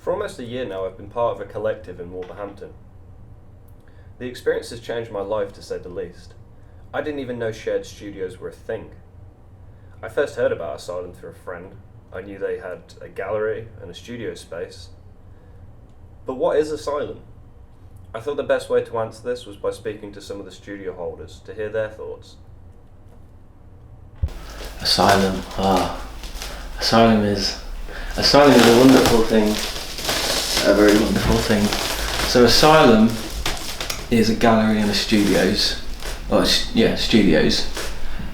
For almost a year now, I've been part of a collective in Wolverhampton. The experience has changed my life, to say the least. I didn't even know shared studios were a thing. I first heard about Asylum through a friend. I knew they had a gallery and a studio space. But what is Asylum? I thought the best way to answer this was by speaking to some of the studio holders to hear their thoughts. Asylum. Asylum is a wonderful thing. A very wonderful thing. So Asylum is a gallery and a studios. Studios.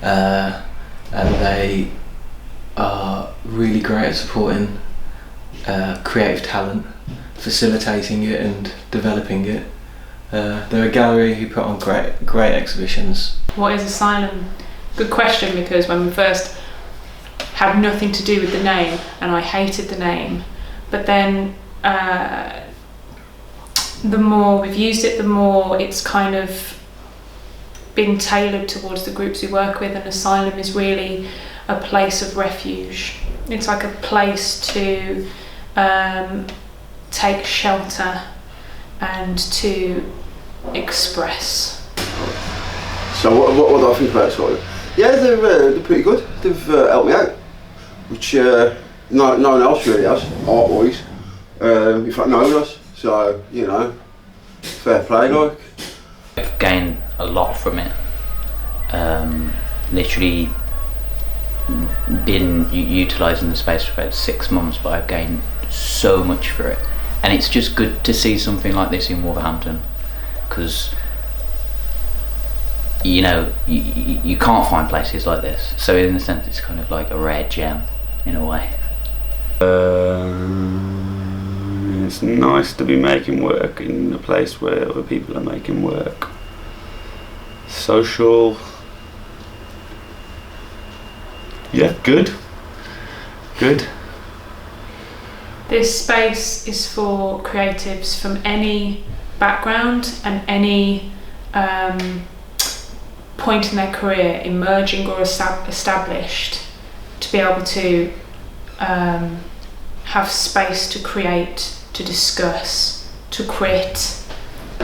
And they are really great at supporting creative talent, facilitating it and developing it. They're a gallery who put on great exhibitions. What is Asylum? Good question, because when we first had nothing to do with the name, and I hated the name, but then the more we've used it, the more it's kind of been tailored towards the groups we work with, and Asylum is really a place of refuge. It's like a place to take shelter and to express. So what do I think about Asylum? Yeah, they're pretty good. They've helped me out, which no one else really has, art-wise. In fact, no one does. So, you know, fair play, like. I've gained a lot from it. Literally been utilising the space for about 6 months, but I've gained so much for it. And it's just good to see something like this in Wolverhampton, because you know, you can't find places like this. So in a sense, it's kind of like a rare gem, in a way. It's nice to be making work in a place where other people are making work. Social. Yeah, good. This space is for creatives from any background and any point in their career, emerging or established, to be able to have space to create, to discuss, to quit,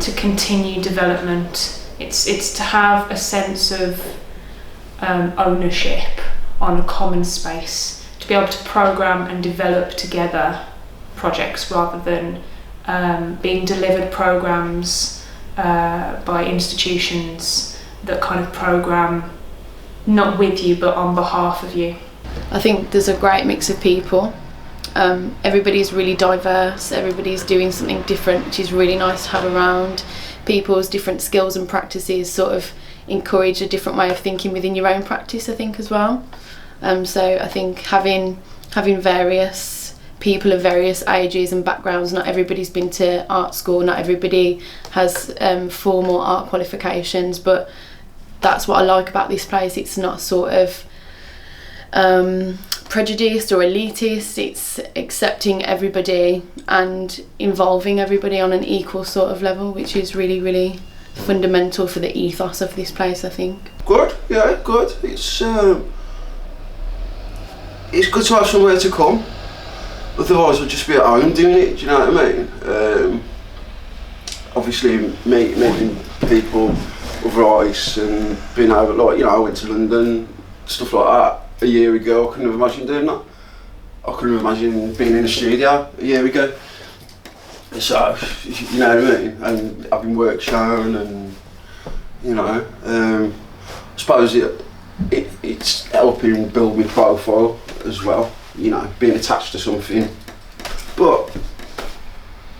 to continue development. It's to have a sense of ownership on a common space, to be able to program and develop together projects rather than being delivered programs by institutions that kind of program not with you but on behalf of you. I think there's a great mix of people. Everybody's really diverse, everybody's doing something different, which is really nice to have around. People's different skills and practices sort of encourage a different way of thinking within your own practice, I think, as well. So I think having various people of various ages and backgrounds, not everybody's been to art school, not everybody has formal art qualifications, but that's what I like about this place. It's not sort of prejudiced or elitist, it's accepting everybody and involving everybody on an equal sort of level, which is really, really fundamental for the ethos of this place, I think. Good, yeah, good. It's good to have somewhere to come. Otherwise I'd just be at home doing it, do you know what I mean? Obviously meeting people of rights and being able, like, you know, I went to London, stuff like that a year ago. I couldn't have imagined doing that. I couldn't have imagined being in a studio a year ago. So, you know what I mean? And having work shown and, you know, I suppose it's helping build my profile as well, you know, being attached to something. But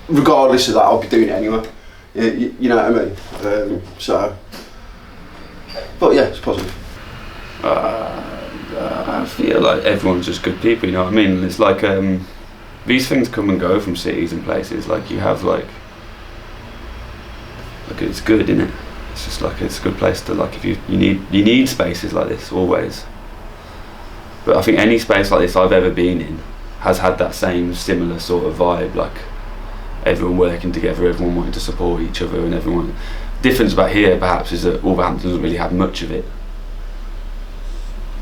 regardless of that, I'll be doing it anyway. You know what I mean? But yeah, it's positive. I feel like everyone's just good people, you know what I mean? It's like these things come and go from cities and places. Like you have like it's good, isn't it? It's just like it's a good place to, like, if you need spaces like this always. But I think any space like this I've ever been in has had that same similar sort of vibe, like everyone working together, everyone wanting to support each other, and everyone. Difference about here perhaps is that Wolverhampton doesn't really have much of it.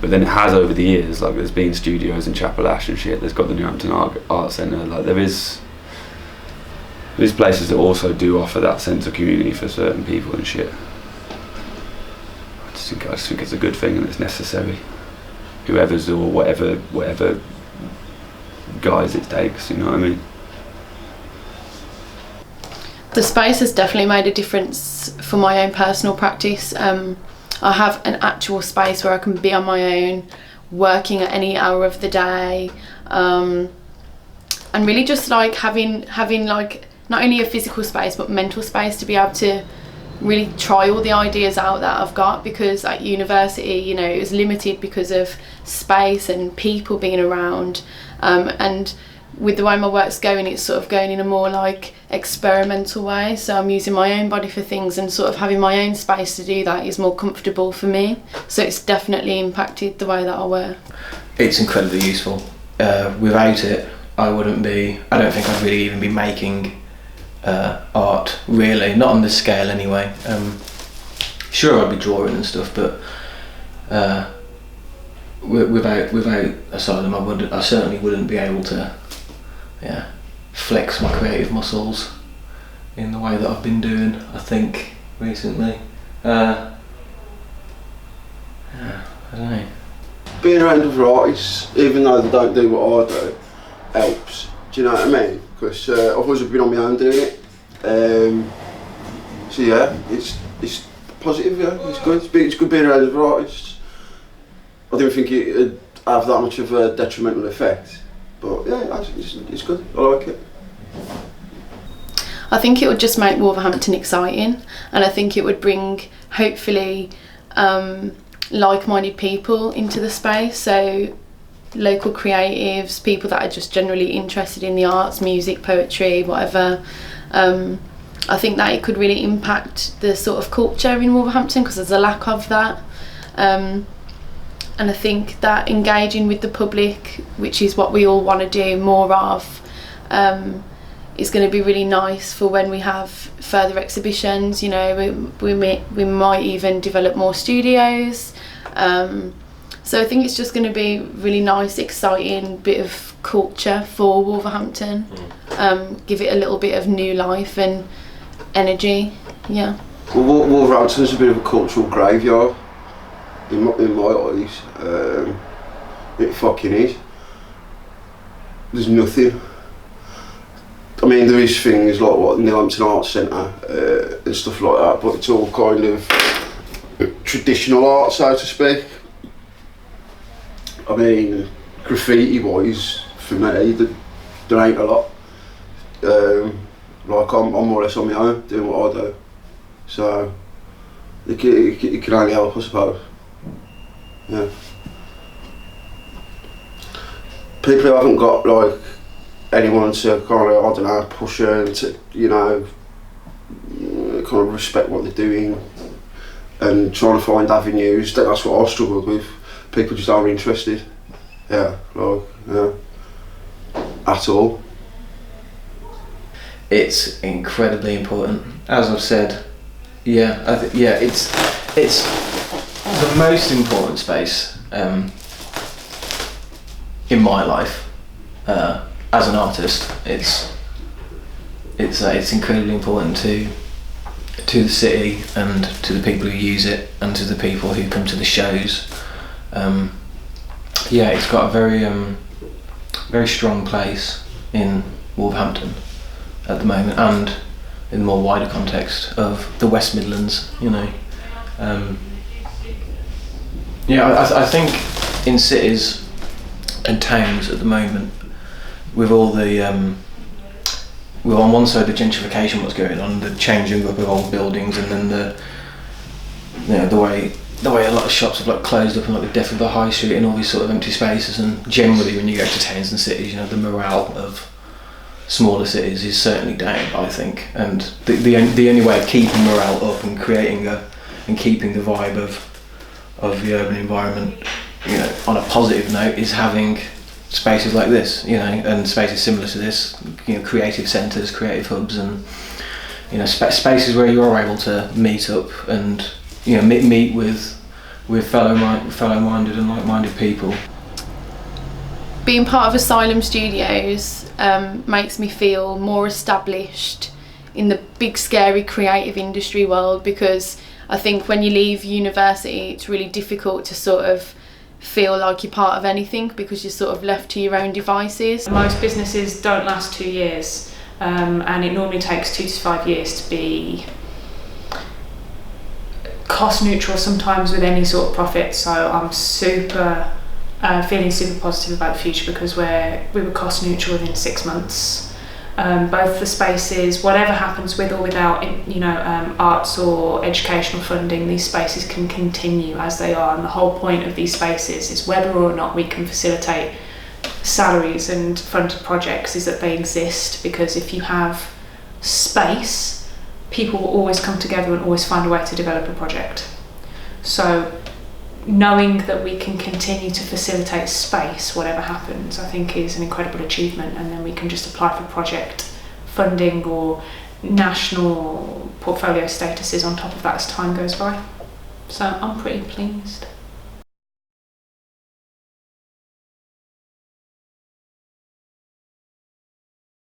But then it has over the years, like there's been studios in Chapel Ash and shit, there's got the Newhampton Art Centre, like there is There's places that also do offer that sense of community for certain people and shit. I just think it's a good thing and it's necessary. Whoever's or whatever guise it takes, you know what I mean? The space has definitely made a difference for my own personal practice. I have an actual space where I can be on my own, working at any hour of the day, and really just like having like not only a physical space but mental space to be able to really try all the ideas out that I've got, because at university, you know, it was limited because of space and people being around, and with the way my work's going, it's sort of going in a more like experimental way, so I'm using my own body for things, and sort of having my own space to do that is more comfortable for me, so it's definitely impacted the way that I work. It's incredibly useful. Without it, I don't think I'd really even be making art, really, not on this scale anyway. Sure, I'd be drawing and stuff, but without Asylum, I certainly wouldn't be able to flex my creative muscles in the way that I've been doing, I think, recently. I don't know. Being around other artists, even though they don't do what I do, helps. Do you know what I mean? Because I've always been on my own doing it. So yeah, it's positive. Yeah, it's good. It's good being around other artists. I don't think it would have that much of a detrimental effect. But yeah, it's good. I like it. I think it would just make Wolverhampton exciting, and I think it would bring, hopefully, like-minded people into the space, so local creatives, people that are just generally interested in the arts, music, poetry, whatever. I think that it could really impact the sort of culture in Wolverhampton, because there's a lack of that. And I think that engaging with the public, which is what we all want to do more of, is going to be really nice for when we have further exhibitions. You know, we might even develop more studios. So I think it's just going to be really nice, exciting bit of culture for Wolverhampton. Give it a little bit of new life and energy. Yeah. Well, Wolverhampton's a bit of a cultural graveyard in my eyes. It fucking is. There's nothing. I mean, there is things like what Wolverhampton Arts Centre and stuff like that, but it's all kind of traditional art, so to speak. I mean, graffiti-wise, for me, there ain't a lot. Like I'm more or less on my own doing what I do, so it can only help, I suppose. Yeah. People who haven't got like anyone to kind of, I don't know, push and to, you know, kind of respect what they're doing and trying to find avenues. That's what I struggled with. People just aren't interested. Yeah, like, yeah, at all. It's incredibly important, as I've said. Yeah, it's the most important space in my life as an artist. It's incredibly important to the city and to the people who use it and to the people who come to the shows. Yeah, it's got a very strong place in Wolverhampton at the moment, and in the more wider context of the West Midlands, you know. I think in cities and towns at the moment, with all the well, on one side the gentrification what's going on, the changing up of old buildings, and then the way a lot of shops have like closed up, and like the death of the high street and all these sort of empty spaces. And generally when you go to towns and cities, you know, the morale of smaller cities is certainly down, I think, and the only way of keeping morale up and creating and keeping the vibe of the urban environment, you know, on a positive note, is having spaces like this, you know, and spaces similar to this, you know, creative centres, creative hubs, and, you know, spaces where you are able to meet up and, you know, meet with fellow-minded and like-minded people. being part of Asylum Studios makes me feel more established in the big scary creative industry world, because I think when you leave university it's really difficult to sort of feel like you're part of anything, because you're sort of left to your own devices. Most businesses don't last 2 years, and it normally takes 2 to 5 years to be cost neutral sometimes with any sort of profit. So I'm feeling super positive about the future, because we were cost neutral within 6 months. Both the spaces, whatever happens with or without, arts or educational funding, these spaces can continue as they are. And the whole point of these spaces is whether or not we can facilitate salaries and funded projects is that they exist, because if you have space, people will always come together and always find a way to develop a project. So knowing that we can continue to facilitate space, whatever happens, I think is an incredible achievement, and then we can just apply for project funding or national portfolio statuses on top of that as time goes by. So I'm pretty pleased.